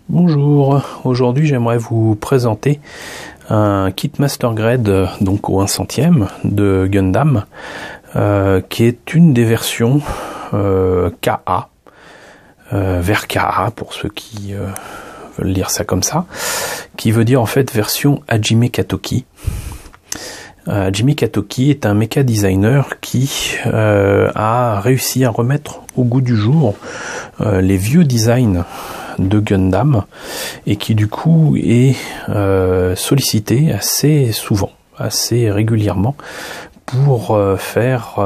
Bonjour, aujourd'hui j'aimerais vous présenter un kit Master Grade, donc au 1/100e de Gundam, qui est une des versions KA, vers KA pour ceux qui veulent lire ça comme ça, qui veut dire en fait version Hajime Katoki. Hajime Katoki est un mecha designer qui a réussi à remettre au goût du jour les vieux designs de Gundam et qui du coup est sollicité assez souvent, assez régulièrement pour faire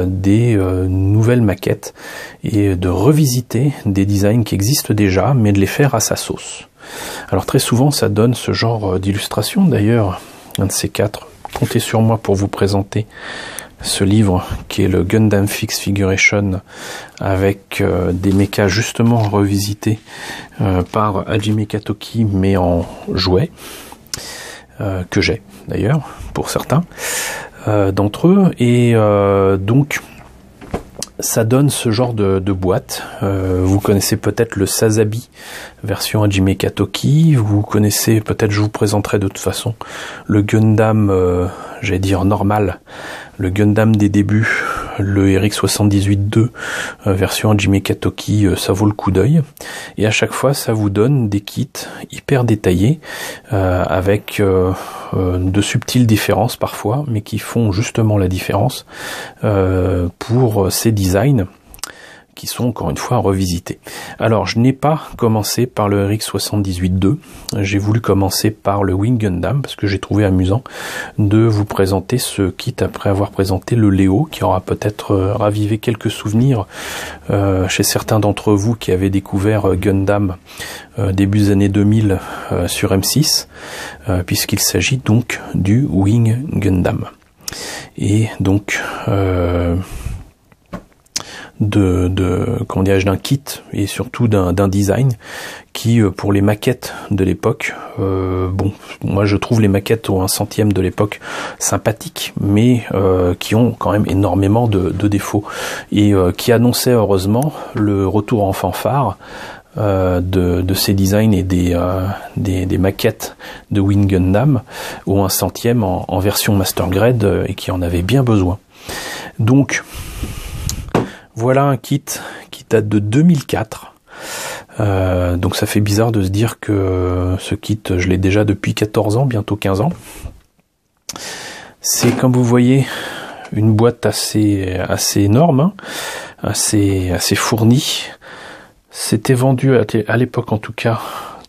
des nouvelles maquettes et de revisiter des designs qui existent déjà mais de les faire à sa sauce. Alors très souvent ça donne ce genre d'illustration. D'ailleurs un de ces quatre, comptez sur moi pour vous présenter ce livre qui est le Gundam Fix Figuration avec des mechas justement revisités par Hajime Katoki mais en jouet, que j'ai d'ailleurs pour certains d'entre eux, et donc ça donne ce genre de boîte. Vous connaissez peut-être le Sazabi version Hajime Katoki, vous connaissez peut-être, je vous présenterai de toute façon le Gundam, j'allais dire normal, le Gundam des débuts, le RX-78-2 version Hajime Katoki, ça vaut le coup d'œil. Et à chaque fois, ça vous donne des kits hyper détaillés, avec de subtiles différences parfois, mais qui font justement la différence pour ces designs qui sont encore une fois revisités. Alors je n'ai pas commencé par le RX-78-2, j'ai voulu commencer par le Wing Gundam parce que j'ai trouvé amusant de vous présenter ce kit après avoir présenté le Léo, qui aura peut-être ravivé quelques souvenirs chez certains d'entre vous qui avaient découvert Gundam début des années 2000 sur M6, puisqu'il s'agit donc du Wing Gundam. Et donc comment dirais-je, d'un kit et surtout d'un design qui, pour les maquettes de l'époque, bon, moi je trouve les maquettes au 1/100e de l'époque sympathiques, mais qui ont quand même énormément de défauts et qui annonçaient heureusement le retour en fanfare de ces designs et des maquettes de Wing Gundam au 1/100e en version Master Grade, et qui en avait bien besoin. Donc voilà un kit qui date de 2004. Donc ça fait bizarre de se dire que ce kit, je l'ai déjà depuis 14 ans, bientôt 15 ans. C'est, comme vous voyez, une boîte assez énorme, hein, assez fournie. C'était vendu à l'époque en tout cas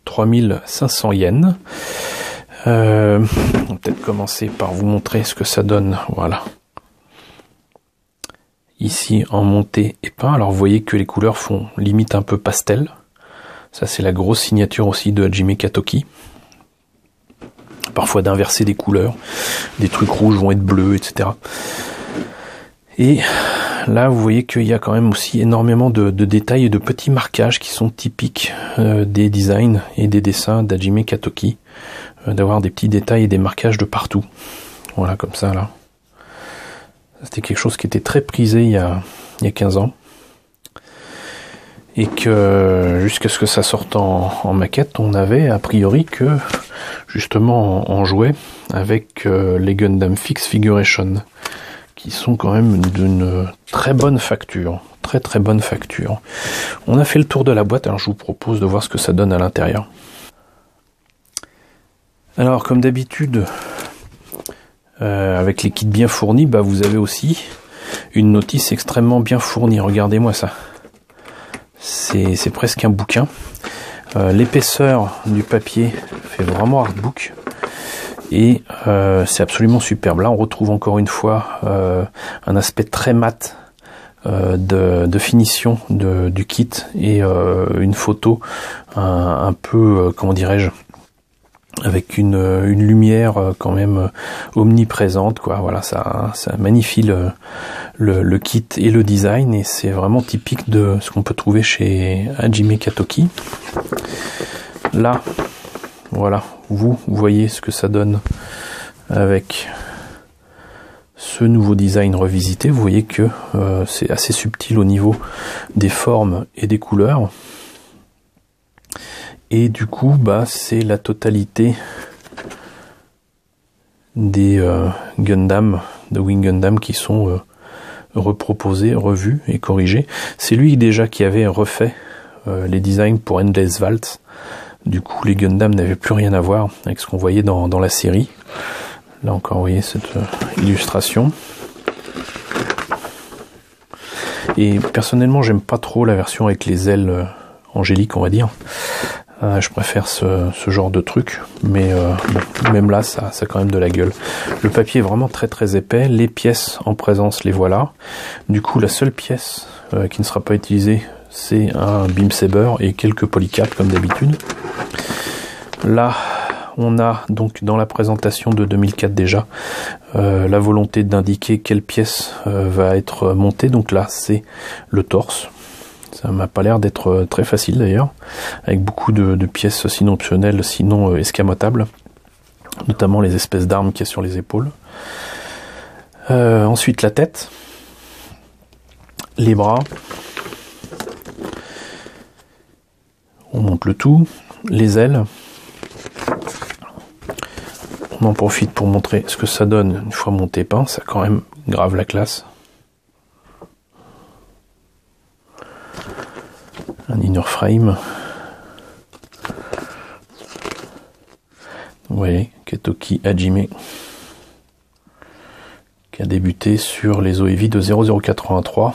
3500 yens. On va peut-être commencer par vous montrer ce que ça donne. Voilà. Ici en montée et peint. Alors vous voyez que les couleurs font limite un peu pastel. Ça c'est la grosse signature aussi de Hajime Katoki. Parfois d'inverser des couleurs. Des trucs rouges vont être bleus, etc. Et là vous voyez qu'il y a quand même aussi énormément de détails et de petits marquages qui sont typiques des designs et des dessins d'Hajime Katoki. D'avoir des petits détails et des marquages de partout. Voilà, comme ça là. C'était quelque chose qui était très prisé il y a 15 ans. Et que jusqu'à ce que ça sorte en maquette, on avait a priori que justement en jouet avec les Gundam Fix Figuration, qui sont quand même d'une très bonne facture. Très bonne facture. On a fait le tour de la boîte, alors je vous propose de voir ce que ça donne à l'intérieur. Alors comme d'habitude, avec les kits bien fournis, bah vous avez aussi une notice extrêmement bien fournie. Regardez-moi ça. C'est presque un bouquin. L'épaisseur du papier fait vraiment artbook. Et c'est absolument superbe. Là on retrouve encore une fois un aspect très mat de finition du kit, et une photo un peu, comment dirais-je, avec une lumière quand même omniprésente, quoi. Voilà, ça magnifie le kit et le design, et c'est vraiment typique de ce qu'on peut trouver chez Hajime Katoki. Là, voilà, vous voyez ce que ça donne avec ce nouveau design revisité. Vous voyez que c'est assez subtil au niveau des formes et des couleurs. Et du coup, bah, c'est la totalité des Gundam, de Wing Gundam qui sont reproposés, revus et corrigés. C'est lui déjà qui avait refait les designs pour Endless Waltz. Du coup, les Gundam n'avaient plus rien à voir avec ce qu'on voyait dans la série. Là encore, vous voyez cette illustration. Et personnellement, j'aime pas trop la version avec les ailes angéliques, on va dire. Je préfère ce genre de truc, mais bon, même là, ça a quand même de la gueule. Le papier est vraiment très très épais. Les pièces en présence, les voilà. Du coup, la seule pièce qui ne sera pas utilisée, c'est un beam saber et quelques polycarbes comme d'habitude. Là, on a donc dans la présentation de 2004 déjà la volonté d'indiquer quelle pièce va être montée. Donc là, c'est le torse. Ça m'a pas l'air d'être très facile d'ailleurs, avec beaucoup de pièces sinon optionnelles, sinon escamotables, notamment les espèces d'armes qu'il y a sur les épaules. Ensuite la tête, les bras, on monte le tout, les ailes. On en profite pour montrer ce que ça donne une fois monté peint, ça a quand même grave la classe. Un inner frame. Vous voyez, Katoki Hajime qui a débuté sur les OEV de 0083.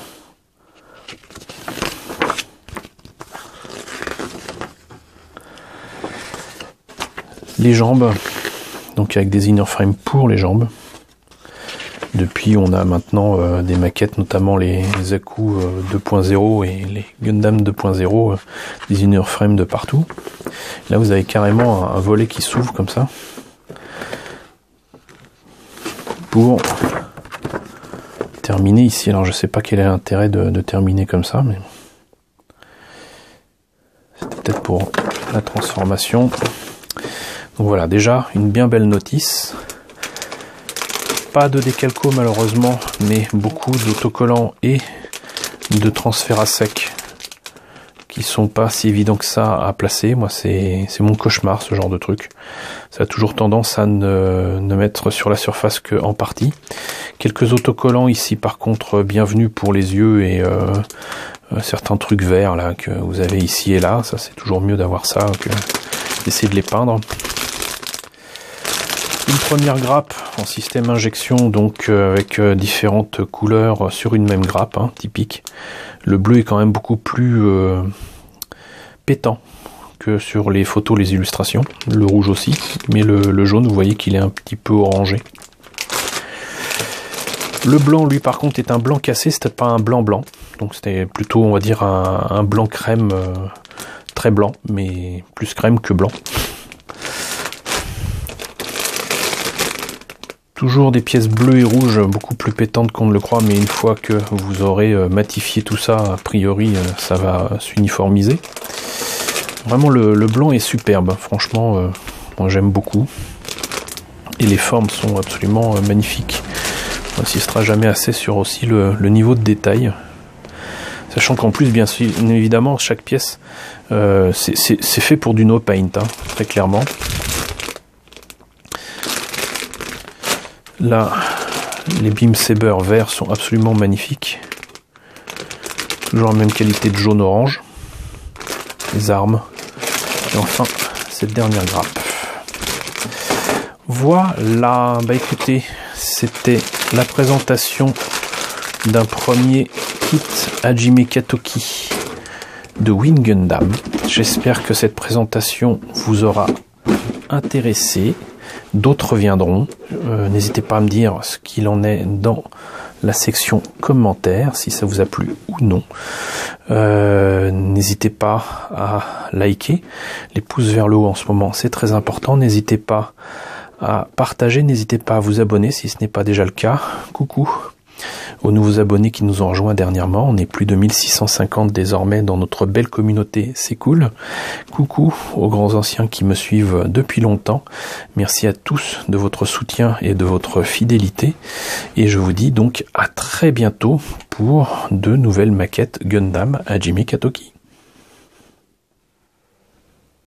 Les jambes, donc avec des inner frames pour les jambes. Depuis, on a maintenant des maquettes, notamment les Zaku 2.0 et les Gundam 2.0, des inner frames de partout. Là, vous avez carrément un volet qui s'ouvre comme ça pour terminer ici. Alors, je sais pas quel est l'intérêt de terminer comme ça, mais c'était peut-être pour la transformation. Donc voilà, déjà une bien belle notice. Pas de décalco malheureusement, mais beaucoup d'autocollants et de transferts à sec qui sont pas si évidents que ça à placer. Moi, c'est mon cauchemar, ce genre de truc. Ça a toujours tendance à ne mettre sur la surface que en partie. Quelques autocollants ici, par contre, bienvenus pour les yeux et certains trucs verts là que vous avez ici et là. Ça, c'est toujours mieux d'avoir ça que d'essayer de les peindre. Une première grappe en système injection, donc avec différentes couleurs sur une même grappe, hein, typique. Le bleu est quand même beaucoup plus pétant que sur les photos, les illustrations. Le rouge aussi, mais le jaune, vous voyez qu'il est un petit peu orangé. Le blanc, lui, par contre, est un blanc cassé, c'était pas un blanc blanc. Donc c'était plutôt, on va dire, un blanc crème très blanc, mais plus crème que blanc. Toujours des pièces bleues et rouges, beaucoup plus pétantes qu'on ne le croit, mais une fois que vous aurez matifié tout ça, a priori, ça va s'uniformiser. Vraiment, le blanc est superbe, franchement, moi j'aime beaucoup. Et les formes sont absolument magnifiques. On n'insistera jamais assez sur aussi le niveau de détail. Sachant qu'en plus, bien évidemment, chaque pièce, c'est fait pour du no paint, hein, très clairement. Là, les beam saber verts sont absolument magnifiques. Toujours la même qualité de jaune-orange. Les armes. Et enfin, cette dernière grappe. Voilà, bah écoutez, c'était la présentation d'un premier kit Hajime Katoki de Wing Gundam. J'espère que cette présentation vous aura intéressé. D'autres viendront. N'hésitez pas à me dire ce qu'il en est dans la section commentaires, si ça vous a plu ou non. N'hésitez pas à liker. Les pouces vers le haut en ce moment, c'est très important. N'hésitez pas à partager. N'hésitez pas à vous abonner si ce n'est pas déjà le cas. Coucou aux nouveaux abonnés qui nous ont rejoints dernièrement. On est plus de 1650 désormais dans notre belle communauté, c'est cool. Coucou aux grands anciens qui me suivent depuis longtemps. Merci à tous de votre soutien et de votre fidélité. Et je vous dis donc à très bientôt pour de nouvelles maquettes Gundam Hajime Katoki.